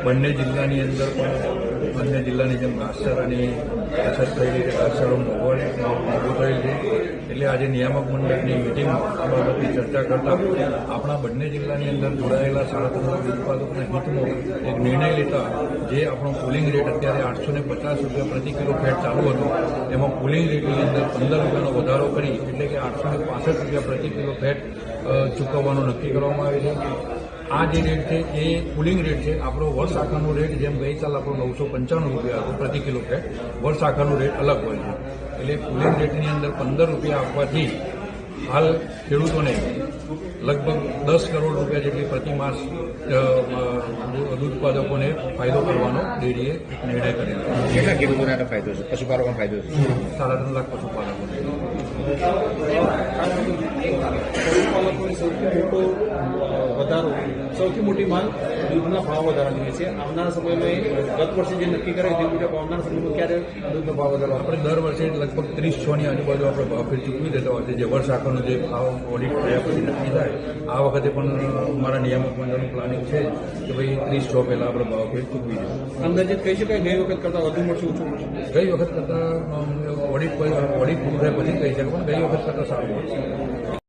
બંને જિલ્લાની અંદર પણ અન્ય જિલ્લાની જેમ ઘાસચારાની અછત થઈ રહી છે, ઘાસચારો મોંઘો થયેલ છે. એટલે આજે નિયામક મંડળની મિટિંગમાં આ બાબતની ચર્ચા કરતા આપણા બંને જિલ્લાની અંદર જોડાયેલા 3.5 ઉત્પાદકોના હિતમાં એક નિર્ણય લેતા જે આપણો પુલિંગ રેટ અત્યારે 850 રૂપિયા પ્રતિ કિલો ફેટ ચાલુ હતો એમાં પુલિંગ રેટની અંદર 15 રૂપિયાનો વધારો કરી એટલે કે 865 રૂપિયા પ્રતિ કિલો ફેટ ચૂકવવાનું નક્કી કરવામાં આવે છે. આ જે રેટ છે એ પુલિંગ રેટ છે. આપણો વર્ષ આખાનો રેટ જેમ ગઈકાલ આપણો 995 રૂપિયા હતો પ્રતિ કિલો ફેટ, વર્ષ આખાનો રેટ અલગ હોય છે. એટલે પુલિંગ રેટની અંદર 15 રૂપિયા આપવાથી હાલ ખેડૂતોને લગભગ 10 કરોડ રૂપિયા જેટલી પ્રતિમાસ દૂધ ઉત્પાદકોને ફાયદો કરવાનો ડેરીએ એક નિર્ણય કરેલો છે. કેટલા ખેડૂતોને આનો ફાયદો છે? પશુપાલકોને ફાયદો છે? 3.5 લાખ પશુપાલકોને. પશુપાલકોને સૌથી મોટી માંગ દૂધના ભાવ વધારવાની છે. આવનારા સમયમાં ગત વર્ષે જે નક્કી કરાય તે મુજબ આવનારા સમયમાં ક્યારે દૂધનો ભાવ વધારવા? આપણે દર વર્ષે લગભગ 30-6 ની આજુબાજુ આપણે ભાવફેર ચૂકવી દેતા હોય છે. જે વર્ષ આખાનો જે ભાવ ઓડિટ થયા પછી નક્કી થાય, આ વખતે પણ અમારા નિયામક મંડળનું પ્લાનિંગ છે કે ભાઈ 30-6 પહેલાં આપણે ભાવફેર ચૂકવી દઈએ. અંદાજિત કહી શકાય ગઈ વખત કરતાં વધુ મળશે, ઓછું મળશે? ગઈ વખત કરતાં ઓડિટ પૂરું થાય પછી કહી શકે, પણ ગઈ વખત કરતાં સારું મળશે.